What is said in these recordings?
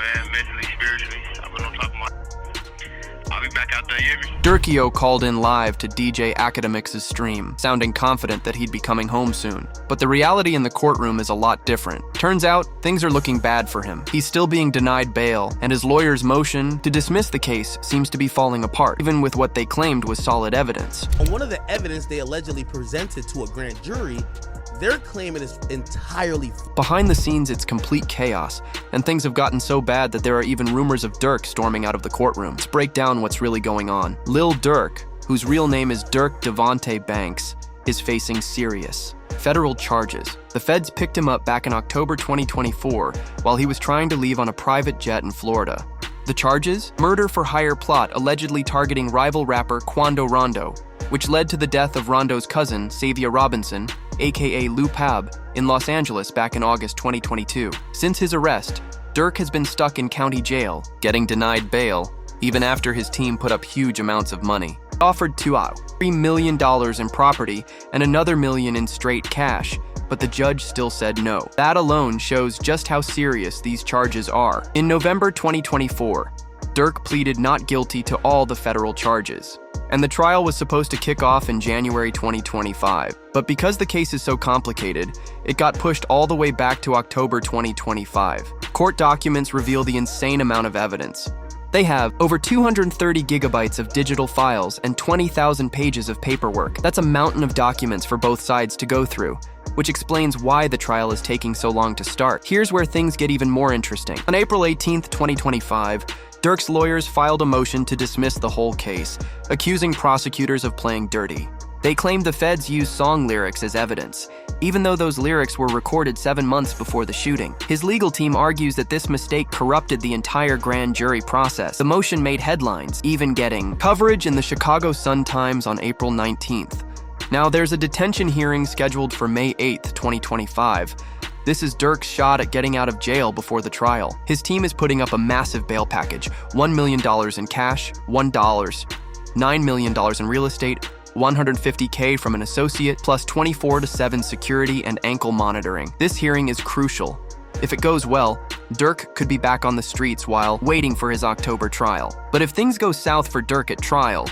man, mentally, spiritually. I've been on top of my. I'll be back out there, you hear me? Durkio called in live to DJ Academic's stream, sounding confident that he'd be coming home soon. But the reality in the courtroom is a lot different. Turns out, things are looking bad for him. He's still being denied bail, and his lawyer's motion to dismiss the case seems to be falling apart, even with what they claimed was solid evidence. On one of the evidence they allegedly presented to a grand jury, they're claiming it's entirely behind the scenes, it's complete chaos, and things have gotten so bad that there are even rumors of Durk storming out of the courtroom. Let's break down what's really going on. Lil Durk, whose real name is Durk Devontae Banks, is facing serious federal charges. The feds picked him up back in October 2024 while he was trying to leave on a private jet in Florida. The charges? Murder for hire plot allegedly targeting rival rapper Quando Rondo, which led to the death of Rondo's cousin, Savia Robinson, aka Lou Pab, in Los Angeles back in August 2022. Since his arrest, Durk has been stuck in county jail, getting denied bail, even after his team put up huge amounts of money. Offered to $3 million in property and another $1 million in straight cash, but the judge still said no. That alone shows just how serious these charges are. In November 2024, Durk pleaded not guilty to all the federal charges, and the trial was supposed to kick off in January 2025. But because the case is so complicated, it got pushed all the way back to October 2025. Court documents reveal the insane amount of evidence. They have over 230 gigabytes of digital files and 20,000 pages of paperwork. That's a mountain of documents for both sides to go through, which explains why the trial is taking so long to start. Here's where things get even more interesting. On April 18, 2025, Durk's lawyers filed a motion to dismiss the whole case, accusing prosecutors of playing dirty. They claimed the feds used song lyrics as evidence, even though those lyrics were recorded 7 months before the shooting. His legal team argues that this mistake corrupted the entire grand jury process. The motion made headlines, even getting coverage in the Chicago Sun-Times on April 19th. Now, there's a detention hearing scheduled for May 8th, 2025. This is Durk's shot at getting out of jail before the trial. His team is putting up a massive bail package: $1 million in cash, $9 million in real estate, $150K from an associate, plus 24/7 security and ankle monitoring. This hearing is crucial. If it goes well, Durk could be back on the streets while waiting for his October trial. But if things go south for Durk at trial,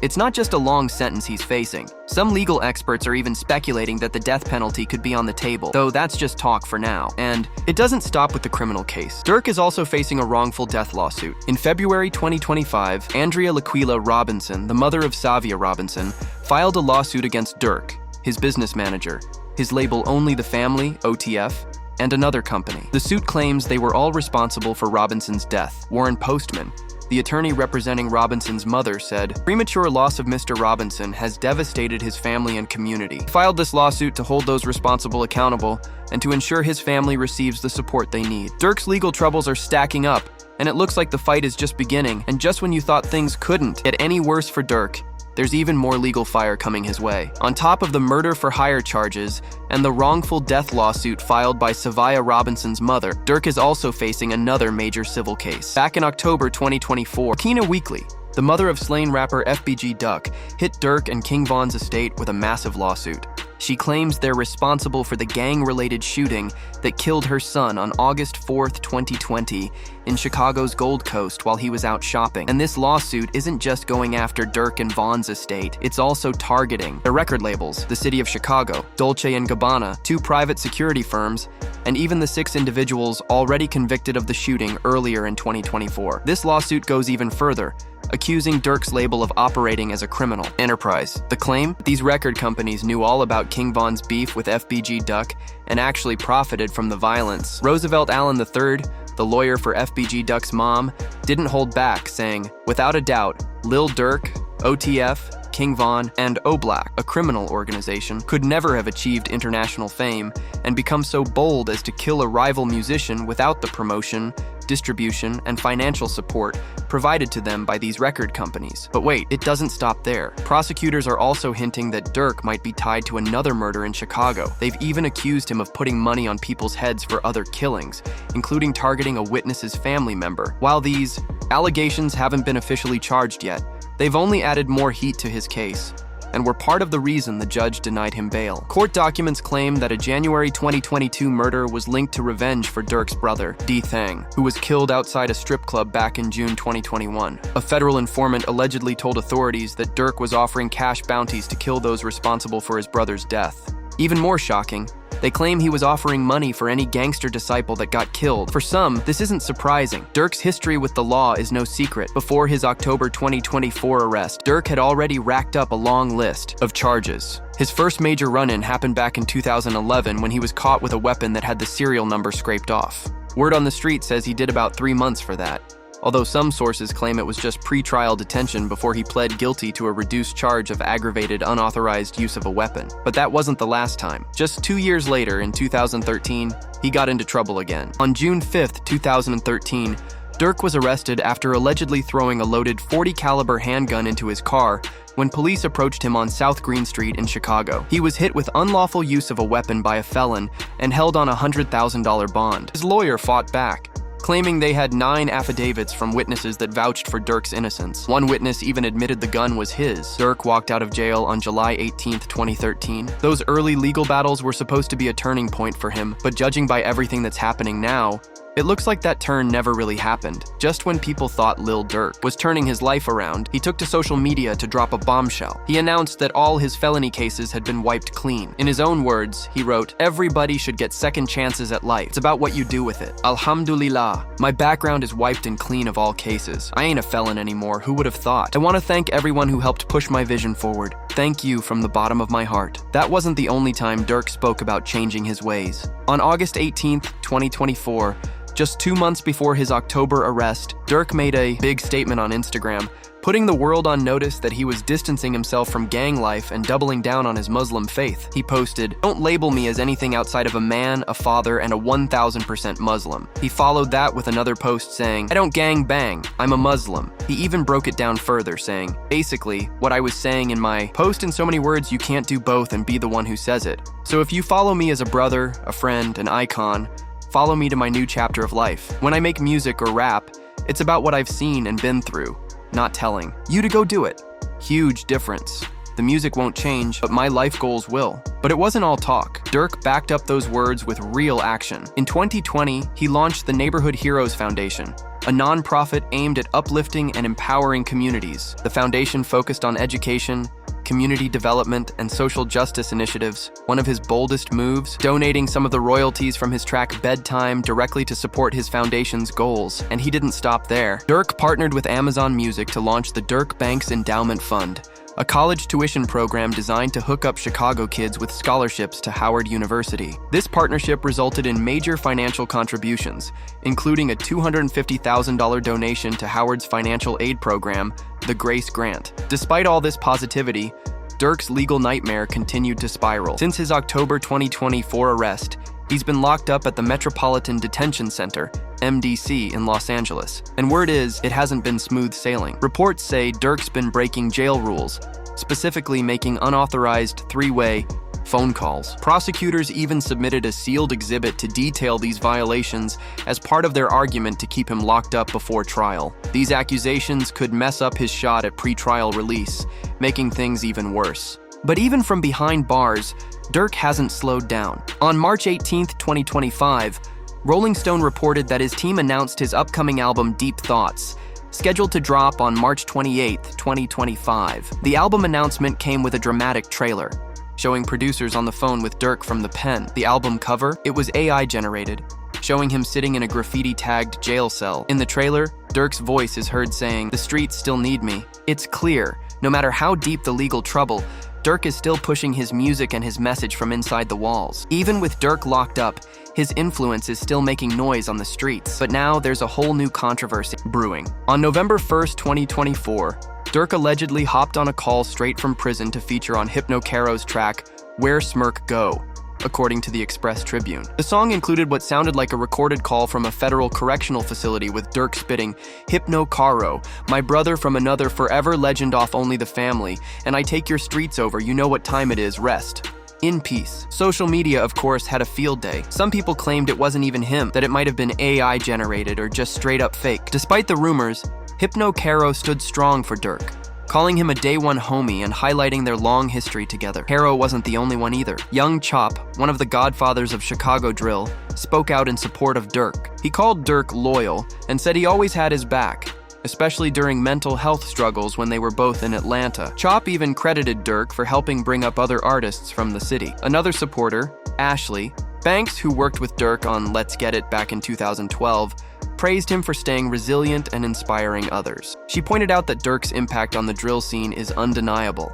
it's not just a long sentence he's facing. Some legal experts are even speculating that the death penalty could be on the table, though that's just talk for now. And it doesn't stop with the criminal case. Durk is also facing a wrongful death lawsuit. In February 2025, Andrea Laquila Robinson, the mother of Savia Robinson, filed a lawsuit against Durk, his business manager, his label Only the Family, OTF, and another company. The suit claims they were all responsible for Robinson's death. Warren Postman, the attorney representing Robinson's mother, said, "Premature loss of Mr. Robinson has devastated his family and community." He filed this lawsuit to hold those responsible accountable and to ensure his family receives the support they need. Durk's legal troubles are stacking up, and it looks like the fight is just beginning. And just when you thought things couldn't get any worse for Durk, there's even more legal fire coming his way. On top of the murder for hire charges and the wrongful death lawsuit filed by Savia Robinson's mother, Durk is also facing another major civil case. Back in October 2024, Kina Weekly, the mother of slain rapper FBG Duck, hit Durk and King Von's estate with a massive lawsuit. She claims they're responsible for the gang-related shooting that killed her son on August 4th, 2020 in Chicago's Gold Coast while he was out shopping. And this lawsuit isn't just going after Durk and Von's estate, it's also targeting the record labels, the city of Chicago, Dolce & Gabbana, 2 private security firms, and even the 6 individuals already convicted of the shooting earlier in 2024. This lawsuit goes even further, accusing Durk's label of operating as a criminal enterprise. The claim? These record companies knew all about King Von's beef with FBG Duck and actually profited from the violence. Roosevelt Allen III, the lawyer for FBG Duck's mom, didn't hold back, saying, "Without a doubt, Lil Durk, OTF, King Von, and O-Black, a criminal organization, could never have achieved international fame and become so bold as to kill a rival musician without the promotion, distribution, and financial support provided to them by these record companies." But wait, it doesn't stop there. Prosecutors are also hinting that Durk might be tied to another murder in Chicago. They've even accused him of putting money on people's heads for other killings, including targeting a witness's family member. While these allegations haven't been officially charged yet, they've only added more heat to his case. and were part of the reason the judge denied him bail. Court documents claim that a January 2022 murder was linked to revenge for Durk's brother, D. Thang, who was killed outside a strip club back in June 2021. A federal informant allegedly told authorities that Durk was offering cash bounties to kill those responsible for his brother's death. Even more shocking, they claim he was offering money for any gangster disciple that got killed. For some, this isn't surprising. Durk's history with the law is no secret. Before his October 2024 arrest, Durk had already racked up a long list of charges. His first major run-in happened back in 2011 when he was caught with a weapon that had the serial number scraped off. Word on the street says he did about 3 months for that, although some sources claim it was just pre-trial detention before he pled guilty to a reduced charge of aggravated unauthorized use of a weapon. But that wasn't the last time. Just 2 years later, in 2013, he got into trouble again. On June 5th, 2013, Durk was arrested after allegedly throwing a loaded .40 caliber handgun into his car when police approached him on South Green Street in Chicago. He was hit with unlawful use of a weapon by a felon and held on a $100,000 bond. His lawyer fought back, claiming they had 9 affidavits from witnesses that vouched for Durk's innocence. One witness even admitted the gun was his. Durk walked out of jail on July 18, 2013. Those early legal battles were supposed to be a turning point for him, but judging by everything that's happening now, it looks like that turn never really happened. Just when people thought Lil Durk was turning his life around, he took to social media to drop a bombshell. He announced that all his felony cases had been wiped clean. In his own words, he wrote, "Everybody should get second chances at life. It's about what you do with it. Alhamdulillah. My background is wiped and clean of all cases. I ain't a felon anymore. Who would have thought? I want to thank everyone who helped push my vision forward. Thank you from the bottom of my heart." That wasn't the only time Durk spoke about changing his ways. On August 18th, 2024, just 2 months before his October arrest, Durk made a big statement on Instagram, putting the world on notice that he was distancing himself from gang life and doubling down on his Muslim faith. He posted, "Don't label me as anything outside of a man, a father, and a 1000% Muslim." He followed that with another post saying, "I don't gang bang, I'm a Muslim." He even broke it down further, saying, "Basically, what I was saying in my post in so many words, you can't do both and be the one who says it. So if you follow me as a brother, a friend, an icon, follow me to my new chapter of life. When I make music or rap, it's about what I've seen and been through, not telling you to go do it." Huge difference. The music won't change, but my life goals will. But it wasn't all talk. Durk backed up those words with real action. In 2020, he launched the Neighborhood Heroes Foundation, a nonprofit aimed at uplifting and empowering communities. The foundation focused on education, community development, and social justice initiatives. One of his boldest moves, donating some of the royalties from his track Bedtime directly to support his foundation's goals. And he didn't stop there. Durk partnered with Amazon Music to launch the Durk Banks Endowment Fund, a college tuition program designed to hook up Chicago kids with scholarships to Howard University. This partnership resulted in major financial contributions, including a $250,000 donation to Howard's financial aid program, the Grace Grant. Despite all this positivity, Durk's legal nightmare continued to spiral. Since his October 2024 arrest, he's been locked up at the Metropolitan Detention Center, MDC, in Los Angeles. And word is, it hasn't been smooth sailing. Reports say Durk's been breaking jail rules, specifically making unauthorized 3-way phone calls. Prosecutors even submitted a sealed exhibit to detail these violations as part of their argument to keep him locked up before trial. These accusations could mess up his shot at pretrial release, making things even worse. But even from behind bars, Durk hasn't slowed down. On March 18th, 2025, Rolling Stone reported that his team announced his upcoming album Deep Thoughts, scheduled to drop on March 28th, 2025. The album announcement came with a dramatic trailer, showing producers on the phone with Durk from the pen. The album cover, it was AI generated, showing him sitting in a graffiti-tagged jail cell. In the trailer, Durk's voice is heard saying, "The streets still need me." It's clear, no matter how deep the legal trouble, Durk is still pushing his music and his message from inside the walls. Even with Durk locked up, his influence is still making noise on the streets. But now there's a whole new controversy brewing. On November 1st, 2024, Durk allegedly hopped on a call straight from prison to feature on Hypno Caro's track, Where Smirk Go, according to the Express Tribune. The song included what sounded like a recorded call from a federal correctional facility with Durk spitting, "Hypno Caro, my brother from another forever legend off Only the Family, and I take your streets over, you know what time it is, rest in peace." Social media, of course, had a field day. Some people claimed it wasn't even him, that it might have been AI generated or just straight up fake. Despite the rumors, Hypno Caro stood strong for Durk, calling him a day one homie and highlighting their long history together. Harrow wasn't the only one either. Young Chop, one of the godfathers of Chicago drill, spoke out in support of Durk. He called Durk loyal and said he always had his back, especially during mental health struggles when they were both in Atlanta. Chop even credited Durk for helping bring up other artists from the city. Another supporter, Ashley Banks, who worked with Durk on Let's Get It back in 2012, praised him for staying resilient and inspiring others. She pointed out that Durk's impact on the drill scene is undeniable.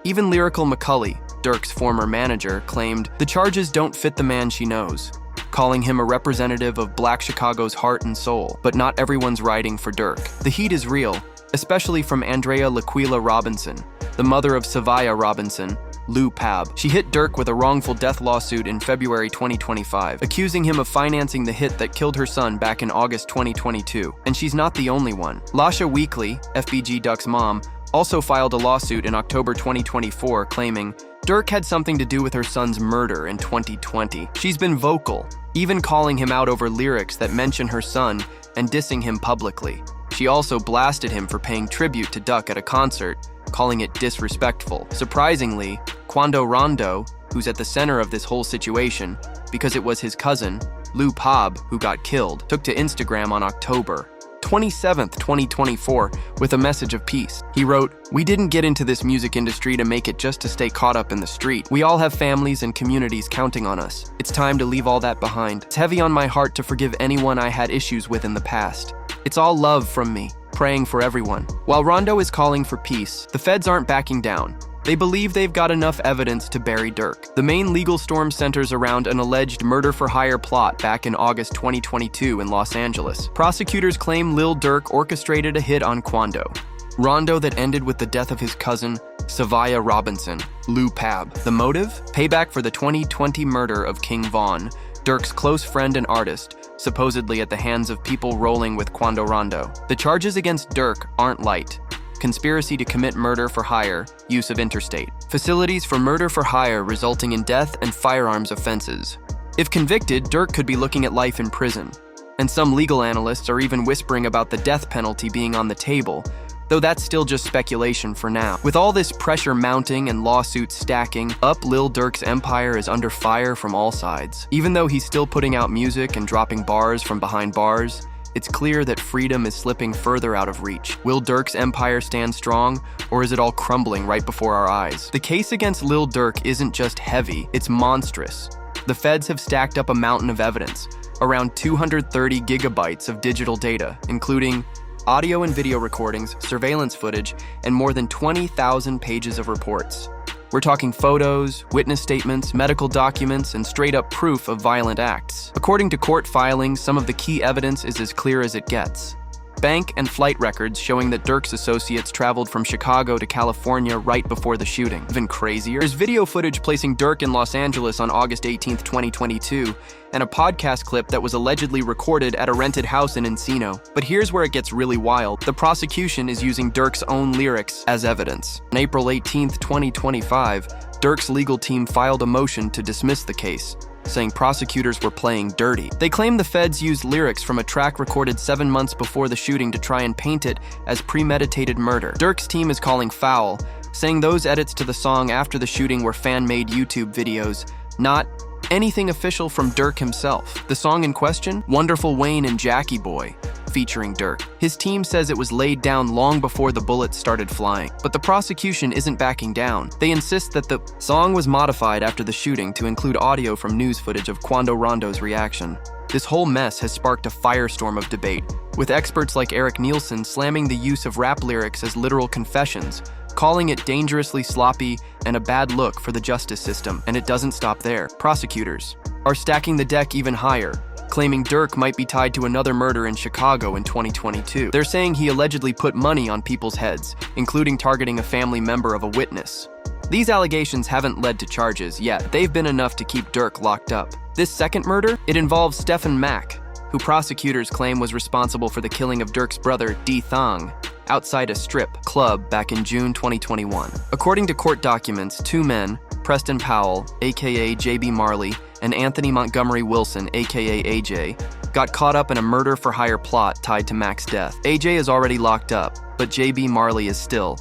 Even Lyrical McCully, Durk's former manager, claimed, "The charges don't fit the man she knows," calling him a representative of Black Chicago's heart and soul. But not everyone's riding for Durk. The heat is real, especially from Andrea Laquila Robinson, the mother of Savaya Robinson, Lou Pab. She hit Durk with a wrongful death lawsuit in February 2025, accusing him of financing the hit that killed her son back in August 2022. And she's not the only one. Lasha Weekly, FBG Duck's mom, also filed a lawsuit in October 2024 claiming Durk had something to do with her son's murder in 2020. She's been vocal, even calling him out over lyrics that mention her son and dissing him publicly. She also blasted him for paying tribute to Duck at a concert, calling it disrespectful. Surprisingly, Quando Rondo, who's at the center of this whole situation, because it was his cousin, Lou Pab, who got killed, took to Instagram on October 27th, 2024, with a message of peace. He wrote, "We didn't get into this music industry to make it just to stay caught up in the street. We all have families and communities counting on us. It's time to leave all that behind. It's heavy on my heart to forgive anyone I had issues with in the past. It's all love from me, praying for everyone." While Rondo is calling for peace, the feds aren't backing down. They believe they've got enough evidence to bury Durk. The main legal storm centers around an alleged murder-for-hire plot back in August 2022 in Los Angeles. Prosecutors claim Lil Durk orchestrated a hit on Quando Rondo that ended with the death of his cousin, Savaya Robinson, Lou Pab. The motive? Payback for the 2020 murder of King Von, Durk's close friend and artist, supposedly at the hands of people rolling with Quando Rondo. The charges against Durk aren't light. Conspiracy to commit murder for hire, use of interstate. Facilities for murder for hire resulting in death and firearms offenses. If convicted, Durk could be looking at life in prison. And some legal analysts are even whispering about the death penalty being on the table, though that's still just speculation for now. With all this pressure mounting and lawsuits stacking up, Lil Durk's empire is under fire from all sides. Even though he's still putting out music and dropping bars from behind bars, it's clear that freedom is slipping further out of reach. Will Durk's empire stand strong, or is it all crumbling right before our eyes? The case against Lil Durk isn't just heavy, it's monstrous. The feds have stacked up a mountain of evidence, around 230 gigabytes of digital data, including audio and video recordings, surveillance footage, and more than 20,000 pages of reports. We're talking photos, witness statements, medical documents, and straight-up proof of violent acts. According to court filings, some of the key evidence is as clear as it gets. Bank and flight records showing that Durk's associates traveled from Chicago to California right before the shooting. Even crazier, there's video footage placing Durk in Los Angeles on August 18th, 2022, and a podcast clip that was allegedly recorded at a rented house in Encino. But here's where it gets really wild. The prosecution is using Durk's own lyrics as evidence. On April 18th, 2025, Durk's legal team filed a motion to dismiss the case, saying prosecutors were playing dirty. They claim the feds used lyrics from a track recorded 7 months before the shooting to try and paint it as premeditated murder. Durk's team is calling foul, saying those edits to the song after the shooting were fan-made YouTube videos, not anything official from Durk himself. The song in question, Wonderful Wayne and Jackie Boy, featuring Durk. His team says it was laid down long before the bullets started flying. But the prosecution isn't backing down. They insist that the song was modified after the shooting to include audio from news footage of Quando Rondo's reaction. This whole mess has sparked a firestorm of debate, with experts like Eric Nielsen slamming the use of rap lyrics as literal confessions, calling it dangerously sloppy and a bad look for the justice system. And it doesn't stop there. Prosecutors are stacking the deck even higher, claiming Durk might be tied to another murder in Chicago in 2022. They're saying he allegedly put money on people's heads, including targeting a family member of a witness. These allegations haven't led to charges yet. They've been enough to keep Durk locked up. This second murder, it involves Stephen Mack, who prosecutors claim was responsible for the killing of Durk's brother, D. Thong, outside a strip club back in June 2021. According to court documents, two men, Preston Powell, aka JB Marley, and Anthony Montgomery Wilson, aka AJ, got caught up in a murder-for-hire plot tied to Mack's death. AJ is already locked up, but JB Marley is still.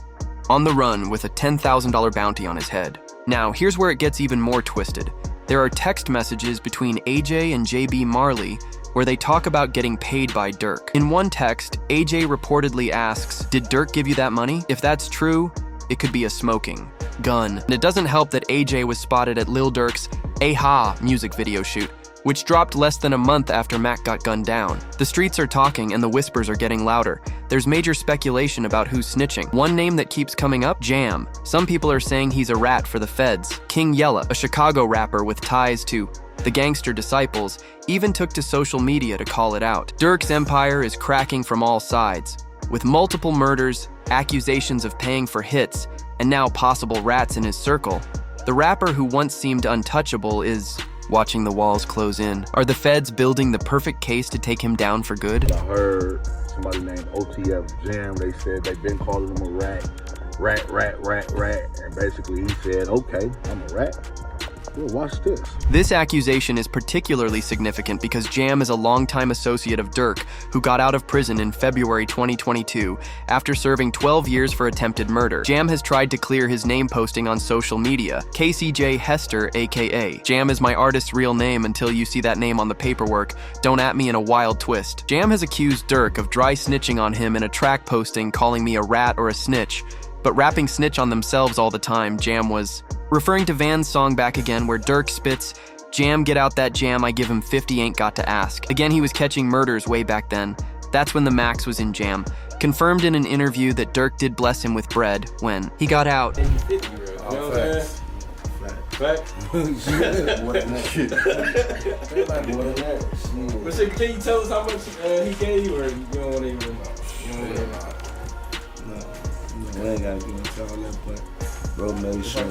on the run with a $10,000 bounty on his head. Now, here's where it gets even more twisted. There are text messages between AJ and JB Marley where they talk about getting paid by Durk. In one text, AJ reportedly asks, "Did Durk give you that money?" If that's true, it could be a smoking gun. And it doesn't help that AJ was spotted at Lil Durk's "Aha" music video shoot, which dropped less than a month after Mac got gunned down. The streets are talking and the whispers are getting louder. There's major speculation about who's snitching. One name that keeps coming up, Jam. Some people are saying he's a rat for the feds. King Yella, a Chicago rapper with ties to the Gangster Disciples, even took to social media to call it out. Durk's empire is cracking from all sides, with multiple murders, accusations of paying for hits, and now possible rats in his circle. The rapper who once seemed untouchable is watching the walls close in. Are the feds building the perfect case to take him down for good? I heard somebody named OTF Jam, they said they've been calling him a rat. And basically he said, okay, I'm a rat. Well, watch this. This accusation is particularly significant because Jam is a longtime associate of Durk, who got out of prison in February 2022 after serving 12 years for attempted murder. Jam has tried to clear his name posting on social media. KCJ Hester, aka Jam is my artist's real name until you see that name on the paperwork. Don't at me in a wild twist. Jam has accused Durk of dry snitching on him in a track posting calling me a rat or a snitch, but rapping snitch on themselves all the time. Jam was referring to Van's song Back Again, where Durk spits, "Jam, get out that jam, I give him 50, ain't got to ask." Again, he was catching murders way back then. That's when the max was in Jam. Confirmed in an interview that Durk did bless him with bread when he got out. Fact. Can you tell us how much he gave you, or you don't want to even know? No, I ain't gotta get into all that, but bro made sure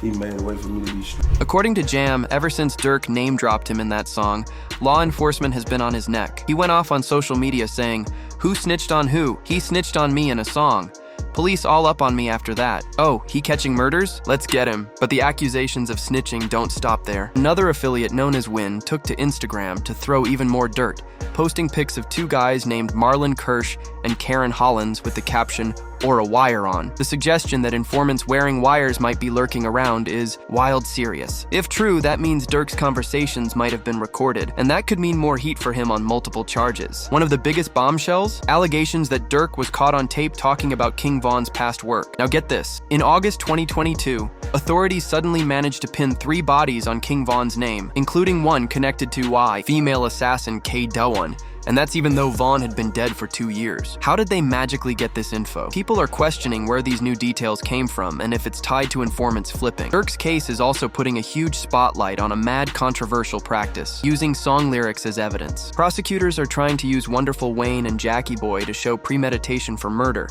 he made a way for me to be straight. According to Jam, ever since Durk name-dropped him in that song, law enforcement has been on his neck. He went off on social media saying, "Who snitched on who? He snitched on me in a song. Police all up on me after that. Oh, he catching murders? Let's get him." But the accusations of snitching don't stop there. Another affiliate known as Win took to Instagram to throw even more dirt, posting pics of two guys named Marlon Kirsch and Karen Hollins with the caption, "or a wire on." The suggestion that informants wearing wires might be lurking around is wild serious. If true, that means Durk's conversations might have been recorded, and that could mean more heat for him on multiple charges. One of the biggest bombshells? Allegations that Durk was caught on tape talking about King Von's past work. Now get this. In August 2022, authorities suddenly managed to pin 3 bodies on King Von's name, including one connected to female assassin K. Dowan. And that's even though Vaughn had been dead for 2 years. How did they magically get this info? People are questioning where these new details came from and if it's tied to informants flipping. Durk's case is also putting a huge spotlight on a mad controversial practice, using song lyrics as evidence. Prosecutors are trying to use Wonderful Wayne and Jackie Boy to show premeditation for murder,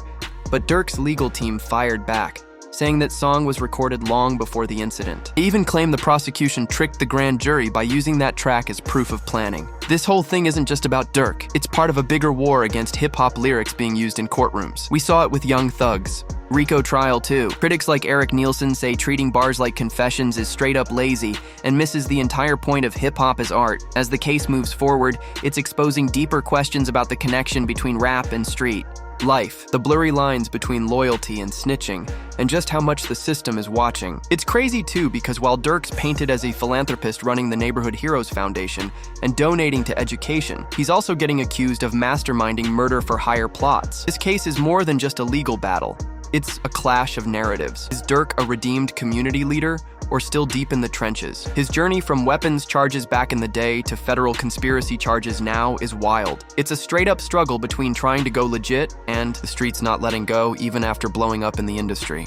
but Durk's legal team fired back, saying that song was recorded long before the incident. They even claim the prosecution tricked the grand jury by using that track as proof of planning. This whole thing isn't just about Durk. It's part of a bigger war against hip-hop lyrics being used in courtrooms. We saw it with Young Thug's Rico trial too. Critics like Eric Nielsen say treating bars like confessions is straight up lazy and misses the entire point of hip-hop as art. As the case moves forward, it's exposing deeper questions about the connection between rap and street life, the blurry lines between loyalty and snitching, and just how much the system is watching. It's crazy too because while Durk's painted as a philanthropist running the Neighborhood Heroes Foundation and donating to education, he's also getting accused of masterminding murder-for-hire plots. This case is more than just a legal battle. It's a clash of narratives. Is Durk a redeemed community leader, or still deep in the trenches? His journey from weapons charges back in the day to federal conspiracy charges now is wild. It's a straight-up struggle between trying to go legit and the streets not letting go even after blowing up in the industry.